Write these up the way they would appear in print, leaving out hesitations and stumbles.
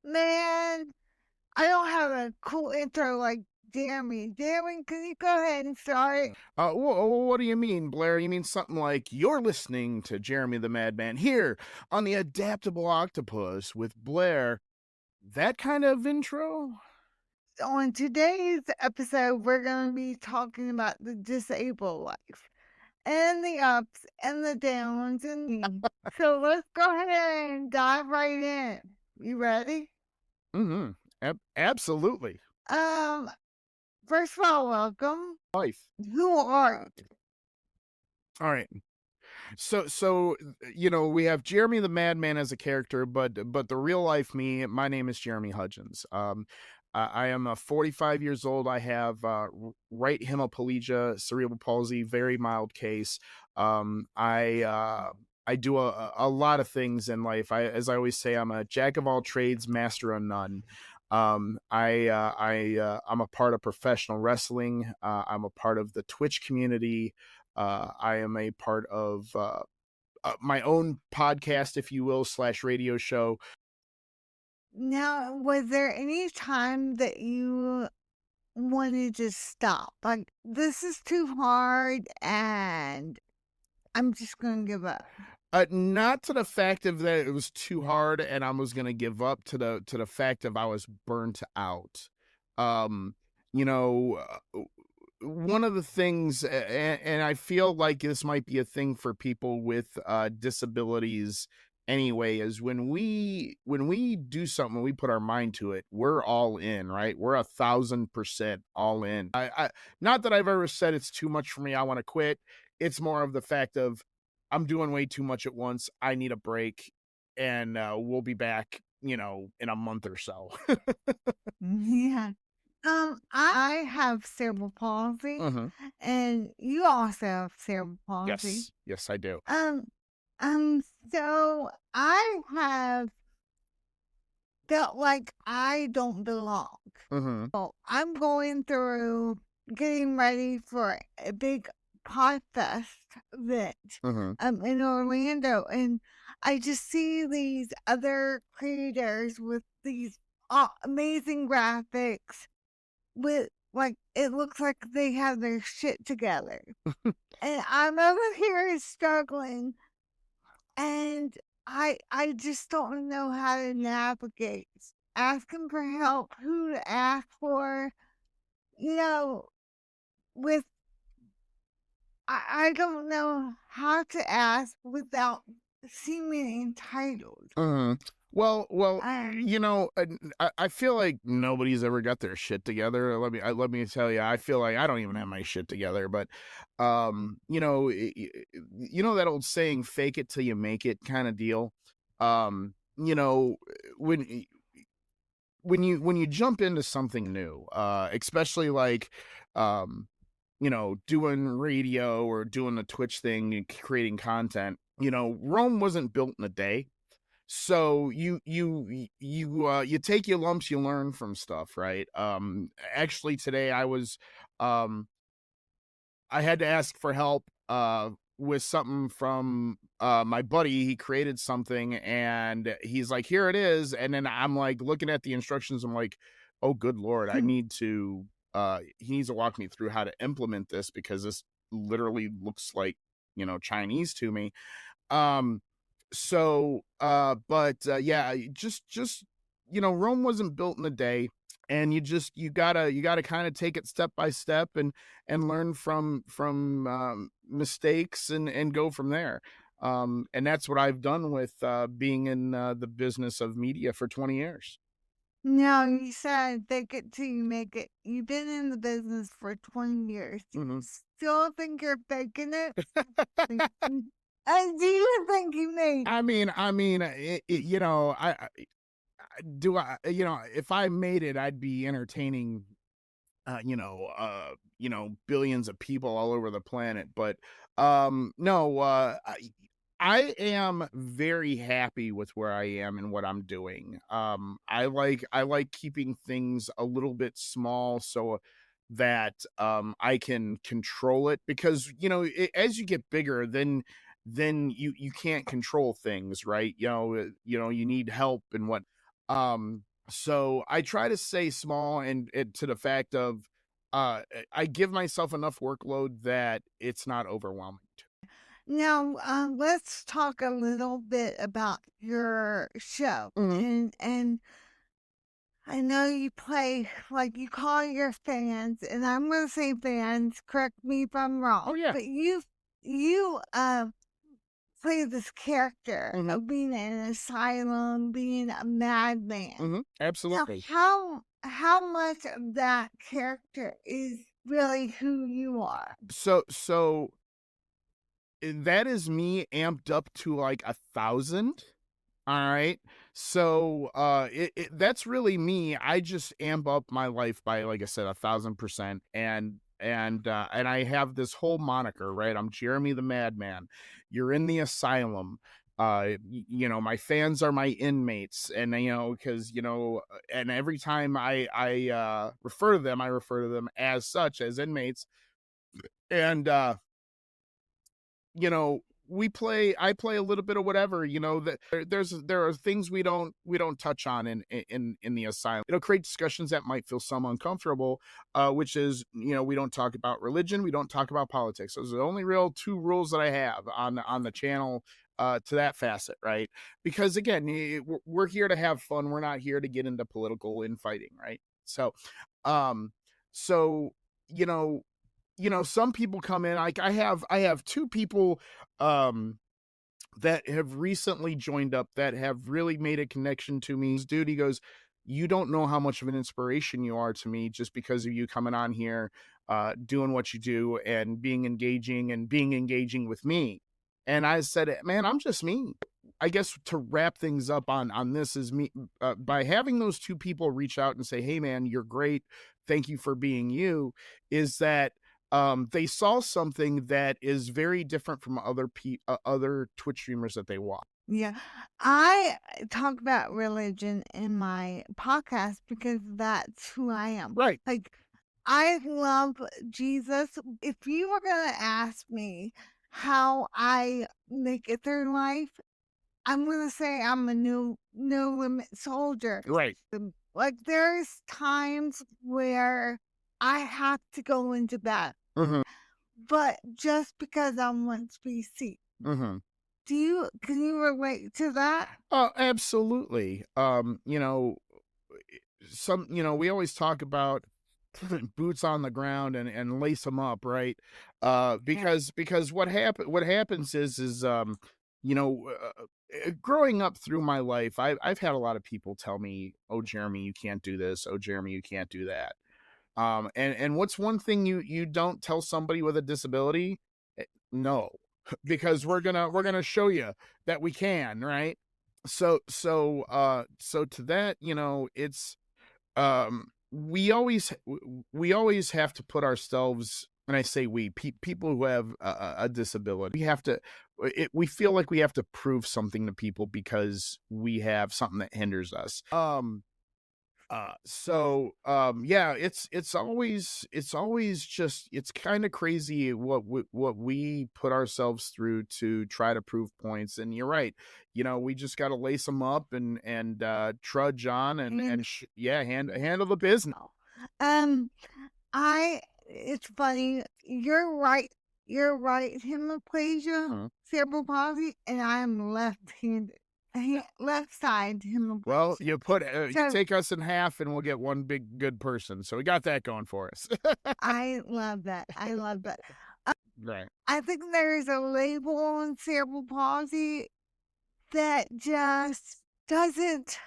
Man, I don't have a cool intro like Jeremy. Jeremy, can you go ahead and start? What do you mean, Blair? You mean something like you're listening to Jeremy the Madman here on the Adaptable Octopus with Blair? That kind of intro? On today's episode, we're going to be talking about the disabled life and the ups and the downs. And so let's go ahead and dive right in. You ready? Mm-hmm. Absolutely. Um, First of all, welcome. Life. Who are you? All right. So we have Jeremy the Madman as a character, but the real life me, my name is Jeremy Huggins. I am 45 years old. I have right hemiplegia, cerebral palsy, very mild case. I do a lot of things in life. As I always say, I'm a jack of all trades, master of none. I'm a part of professional wrestling. I'm a part of the Twitch community. I am a part of my own podcast, if you will, slash radio show. Now, was there any time that you wanted to stop? Like, this is too hard and I'm just going to give up. Not to the fact of that it was too hard and I was gonna give up, to the fact of I was burnt out. Um, you know, one of the things, and I feel like this might be a thing for people with disabilities anyway, is when we do something, when we put our mind to it, we're all in, right? We're 1,000% all in. I not that I've ever said it's too much for me, I want to quit. It's more of the fact of I'm doing way too much at once. I need a break, and we'll be back, in a month or so. Yeah. I have cerebral palsy, Hmm. and you also have cerebral palsy. Yes, I do. Um, so I have felt like I don't belong. Hmm. So I'm going through getting ready for a big Podfest event Hmm. in Orlando, and I just see these other creators with these amazing graphics with like it looks like they have their shit together. And I'm over here struggling and I just don't know how to navigate asking for help, who to ask for, you know, with I don't know how to ask without seeming entitled. Hmm. Well, Um, I feel like nobody's ever got their shit together. Let me tell you, I feel like I don't even have my shit together. But, you know that old saying, "Fake it till you make it," kind of deal. Um, you know, when when you jump into something new, especially like, um, doing radio or doing the Twitch thing, and creating content. Rome wasn't built in a day, so you take your lumps, you learn from stuff, right? Actually today um I had to ask for help with something from my buddy. He created something and he's like, here it is. And then I'm like looking at the instructions, I'm like, oh good lord, I need to he needs to walk me through how to implement this, because this literally looks like, Chinese to me. um but yeah, just Rome wasn't built in a day, and you gotta kind of take it step by step, and learn from mistakes, and go from there. And that's what I've done with being in the business of media for 20 years. no, you said fake it till you make it. You've been in the business for 20 years. Do you Hmm. still think you're faking it? And do you think you made if I made it, I'd be entertaining billions of people all over the planet. But no, I am very happy with where I am and what I'm doing. I like keeping things a little bit small, so that I can control it, because as you get bigger, then you can't control things, right? You need help and what. So I try to stay small and to the fact of I give myself enough workload that it's not overwhelming. Now, let's talk a little bit about your show. Mhm. And I know you play like you call your fans, and I'm gonna say fans, correct me if I'm Oh wrong, yeah. but you play this character Mhm. of being in an asylum, being a madman. Mhm. Now, Absolutely. how much of that character is really who you are? So that is me amped up to like 1,000. All right. So that's really me. I just amp up my life by, like I said, 1,000%. And I have this whole moniker, right? I'm Jeremy the Madman. You're in the asylum. My fans are my inmates, and because and every time I refer to them, I refer to them as such, as inmates. And you know I play a little bit of whatever, that there are things we don't touch on in the asylum. It'll create discussions that might feel some uncomfortable, which is, we don't talk about religion, we don't talk about politics. Those are the only real two rules that I have on the channel, to that facet, right? Because again, we're here to have fun, we're not here to get into political infighting, right? Um so you know some people come in, like I have two people um that have recently joined up that have really made a connection to me. This dude, he goes, "You don't know how much of an inspiration you are to me just because of you coming on here, doing what you do and being engaging with me." And I said, "Man, I'm just me." I guess to wrap things up on this is me, by having those two people reach out and say, "Hey, man, you're great. Thank you for being you," is that they saw something that is very different from other Twitch streamers that they watch. Yeah. I talk about religion in my podcast because that's who I am. Right. Like, I love Jesus. If you were going to ask me how I make it through life, I'm going to say I'm a no limit soldier. Right. Like, there's times where I have to go into battle, Mhm. but just because I want to be seen. Mhm. Can you relate to that? Oh, absolutely. We always talk about boots on the ground and lace them up, right? Yeah. Because what happens is growing up through my life, I've had a lot of people tell me, "Oh, Jeremy, you can't do this. Oh, Jeremy, you can't do that." And what's one thing you don't tell somebody with a disability? No, because we're gonna show you that we can, right? So to that, it's we always have to put ourselves, and I say people who have a disability, we feel like we have to prove something to people because we have something that hinders us. Yeah, it's always just, it's kind of crazy what we put ourselves through to try to prove points. And you're right, we just got to lace them up and trudge on And yeah, handle the business. um, I it's funny. You're right. Hemiplegia, Mhm. cerebral palsy, and I'm left-handed. Left side Well, hemiplegia. you So take us in half and we'll get one big good person, so we got that going for us. I love that. I love that. Uh, Right. I think there's a label on cerebral palsy that just doesn't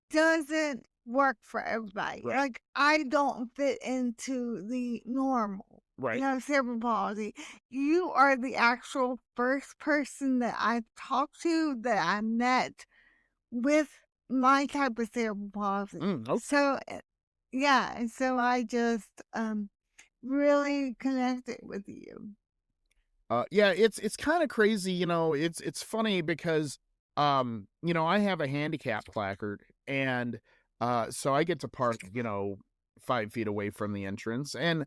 doesn't work for everybody. Right. Like, I don't fit into the normal, Right. cerebral palsy. You are the actual first person that I've talked to that I met with my type of cerebral palsy. Okay. So, yeah, and so I just really connected with you. Yeah, it's kind of crazy, it's funny because I have a handicap placard, and so I get to park, 5 feet away from the entrance. And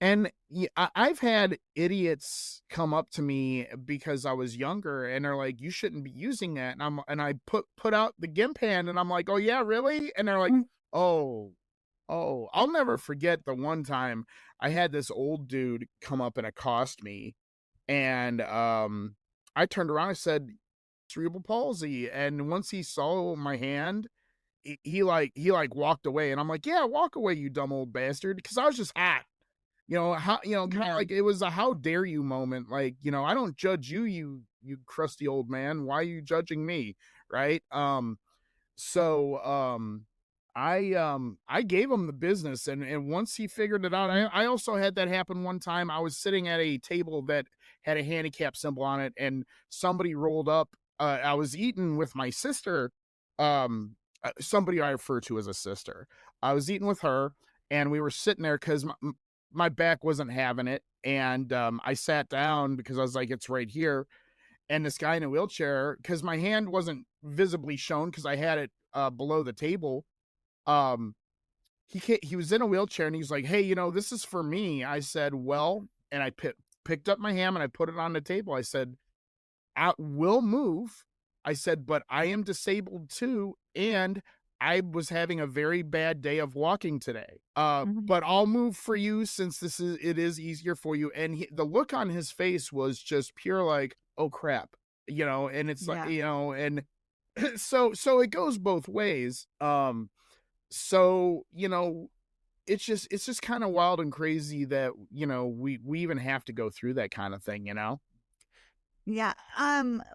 And I've had idiots come up to me because I was younger, and they're like, "You shouldn't be using that." And I put out the GIMP hand, and I'm like, "Oh yeah, really?" And they're like, Mm, "Oh, oh." I'll never forget the one time I had this old dude come up and accost me, and I turned around, I said, "Cerebral palsy," and once he saw my hand, he walked away, and I'm like, "Yeah, walk away, you dumb old bastard," because I was just hot. Kinda like it was a "how dare you" moment, like, "I don't judge you, you crusty old man, why are you judging me?" Right? So, I gave him the business, and once he figured it out, I also had that happen one time. I was sitting at a table that had a handicap symbol on it, and somebody rolled up. I was eating with my sister, somebody I refer to as a sister. I was eating with her, and we were sitting there because my back wasn't having it, and I sat down because I was like, "It's right here." And this guy in a wheelchair, because my hand wasn't visibly shown because I had it below the table. Um, he was in a wheelchair, and he's like, "Hey, this is for me." I said, "Well," and I picked up my hand and I put it on the table. I said, "I will move." I said, "But I am disabled too, and I was having a very bad day of walking today. mhm. But I'll move for you since it is easier for you." And the look on his face was just pure like, "Oh crap," and it's like, Yeah. and so it goes both ways. So it's just kind of wild and crazy that we even have to go through that kind of thing. Yeah.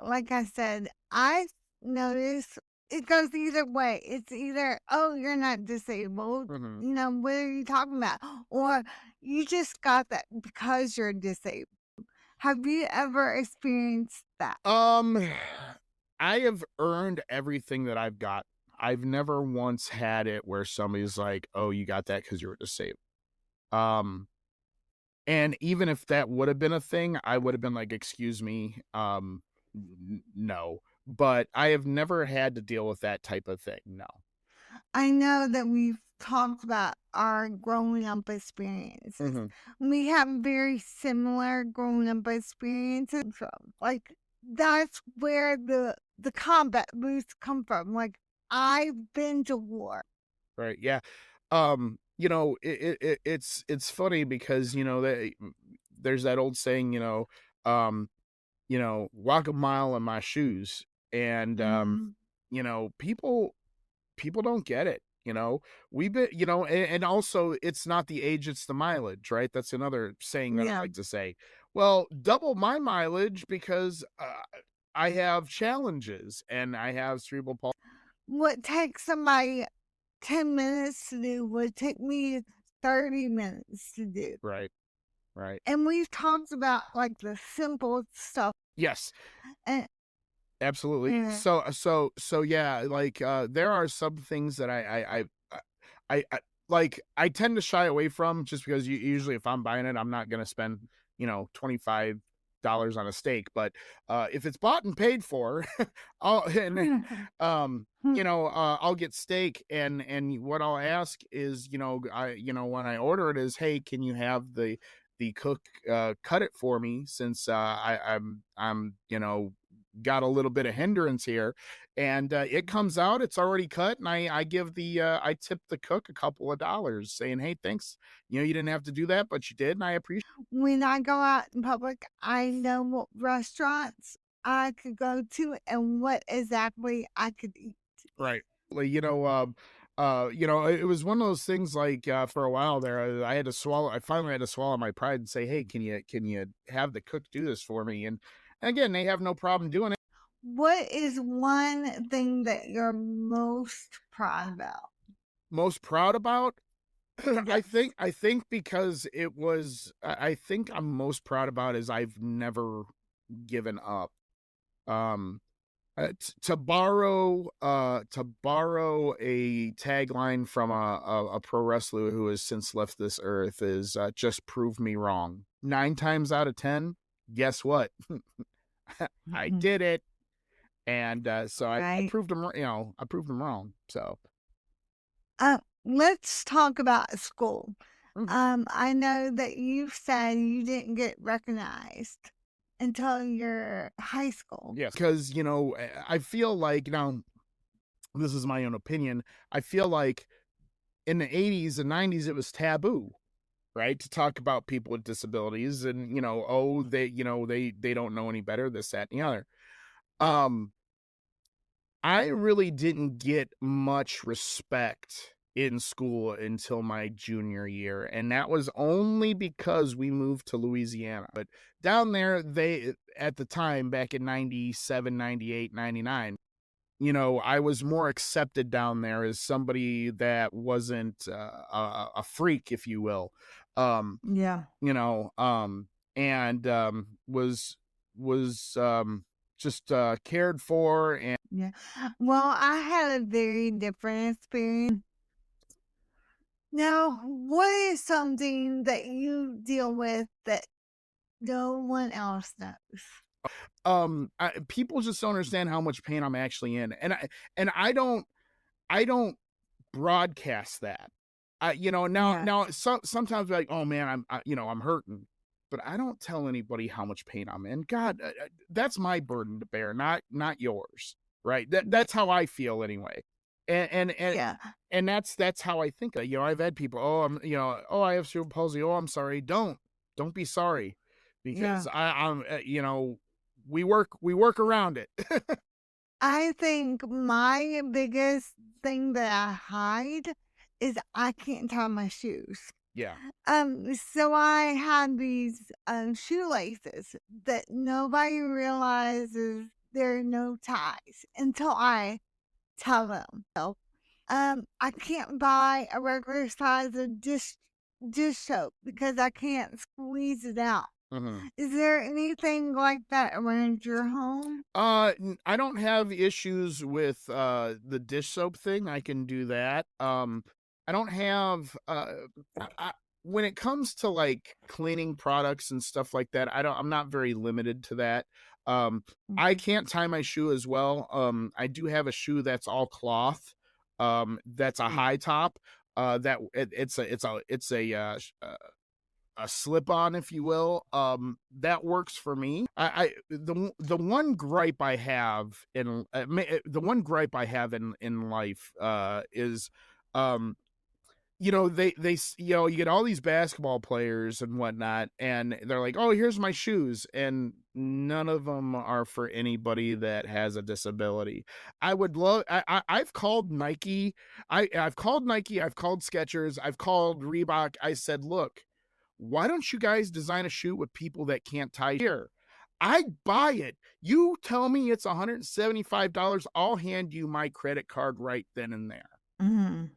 Like I said, I notice it goes either way. It's either, oh, you're not disabled. Hmm. What are you talking about? Or you just got that because you're disabled. Have you ever experienced that? Um, I have earned everything that I've got. I've never once had it where somebody's like, "Oh, you got that because you were disabled." Um, and even if that would have been a thing, I would have been like, "Excuse me, no." But I have never had to deal with that type of thing. No. I know that we've talked about our growing up experiences. Hmm. We have very similar growing up experiences. So, like that's where the combat boots come from. Like I've been to war. Right. Yeah. It's funny because there's that old saying, um, walk a mile in my shoes, and Mhm. people don't get it. We've been, and also it's not the age, it's the mileage, right? That's another saying that I Yeah. like to say. Well, double my mileage because I have challenges and I have cerebral palsy. What takes somebody 10 minutes to do would take me 30 minutes to do. Right, right. And we've talked about like the simple stuff. Yes, And, absolutely. and So yeah, like there are some things that I like I tend to shy away from just because usually if I'm buying it, I'm not gonna spend, $25 on a steak. But if it's bought and paid for, I'll and I'll get steak, and what I'll ask is, when I order it is, "Hey, can you have the cook cut it for me since I'm got a little bit of hindrance here," and it comes out, it's already cut, and I tip the cook a couple of dollars saying, "Hey, thanks, you didn't have to do that, but you did, and I appreciate." when I go out in public, I know what restaurants I could go to and what exactly I could eat. Right. Like, it was one of those things like for a while there, I finally had to swallow my pride and say, "Hey, can you have the cook do this for me?" And again, they have no problem doing it. What is one thing that you're most proud about? Most proud about, I Yes. think I think because I think I'm most proud about is I've never given up. Um to borrow a tagline from a pro wrestler who has since left this earth is just prove me wrong. 9 times out of 10, guess what? I Mhm. did it. And so I Right. proved him, I proved him wrong. So Let's talk about school. I know that you said you didn't get recognized until your high school. Yes, because I feel like now this is my own opinion. I feel like in the 80s and 90s it was taboo, right, to talk about people with disabilities, and oh, they don't know any better, this, that, and the other. Um, I really didn't get much respect in school until my junior year, and that was only because we moved to Louisiana. But down there, they at the time, back in 97, 98, 99, I was more accepted down there as somebody that wasn't a freak, if you will. Um, Yeah. and was just cared for. And Yeah. Well, I had a very different experience. Now, what is something that you deal with that no one else knows? People just don't understand how much pain I'm actually in, and I don't broadcast that. Now Yeah. now sometimes like, oh man, I'm hurting, but I don't tell anybody how much pain I'm in. God, that's my burden to bear, not yours, right? That's how I feel anyway. And Yeah. and that's how I think. I've had people, oh, oh, I have cerebral palsy. Oh, I'm sorry. Don't be sorry, because Yeah. I'm we work around it. I think my biggest thing that I hide is I can't tie my shoes. Yeah. So I had these shoelaces that nobody realizes there are no ties until I tell them. So, I can't buy a regular size of dish soap because I can't squeeze it out. Mhm. Is there anything like that around your home? I don't have issues with the dish soap thing. I can do that. I don't have when it comes to like cleaning products and stuff like that, I'm not very limited to that. Um, I Mhm. can't tie my shoe as well. I do have a shoe that's all cloth. That's a high top. That it's a slip on, if you will. That works for me. The one gripe I have in life is, um you get all these basketball players and whatnot, and they're like, oh, here's my shoes, and none of them are for anybody that has a disability. I've called Nike. I've called Nike, I've called Skechers, I've called Reebok. I said, look, why don't you guys design a shoe with people that can't tie here? I'd buy it. You tell me it's $175, I'll hand you my credit card right then and there, Mhm.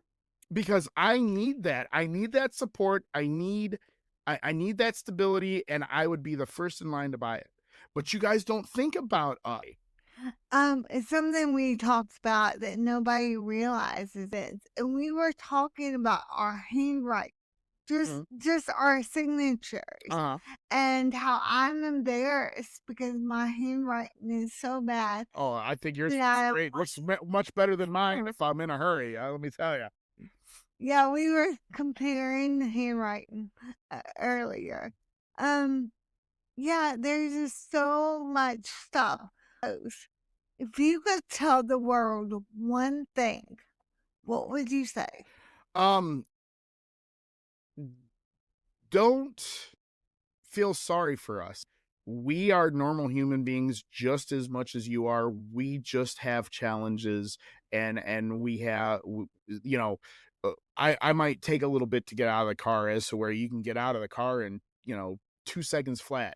because I need that. I need that support. I need that stability, and I would be the first in line to buy it. But you guys don't think about It's something we talked about that nobody realizes it. And we were talking about our handwriting, just Mhm. just our signatures, Uh-huh. and how I'm embarrassed because my handwriting is so bad Oh, I think yours that is I great. Looks much better than mine if I'm in a hurry. Let me tell you. yeah, we were comparing handwriting earlier. Um, yeah, there's just so much stuff. If you could tell the world one thing, what would you say? Um, don't feel sorry for us. We are normal human beings just as much as you are. We just have challenges, and we have I might take a little bit to get out of the car, as to where you can get out of the car in 2 seconds flat.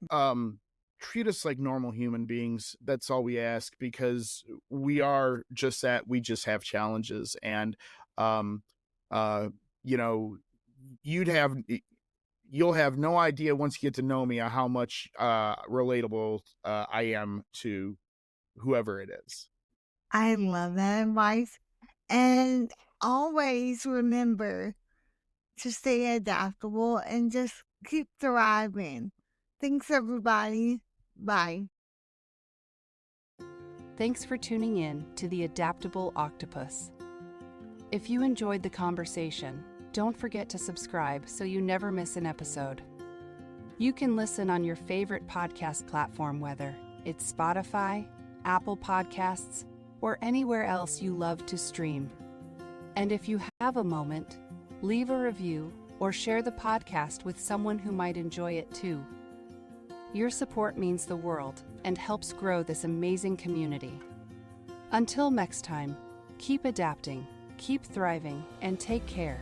Treat us like normal human beings. That's all we ask, because we are just that. We just have challenges, and um uh you know you'd have you'll have no idea, once you get to know me, how much relatable I am to whoever it is. I love that advice. And always remember to stay adaptable and just keep thriving. Thanks, everybody. Bye. Thanks for tuning in to the Adaptable Octopus. If you enjoyed the conversation, don't forget to subscribe so you never miss an episode. You can listen on your favorite podcast platform, whether it's Spotify, Apple Podcasts, or anywhere else you love to stream. And if you have a moment, leave a review or share the podcast with someone who might enjoy it too. Your support means the world and helps grow this amazing community. Until next time, keep adapting, keep thriving, and take care.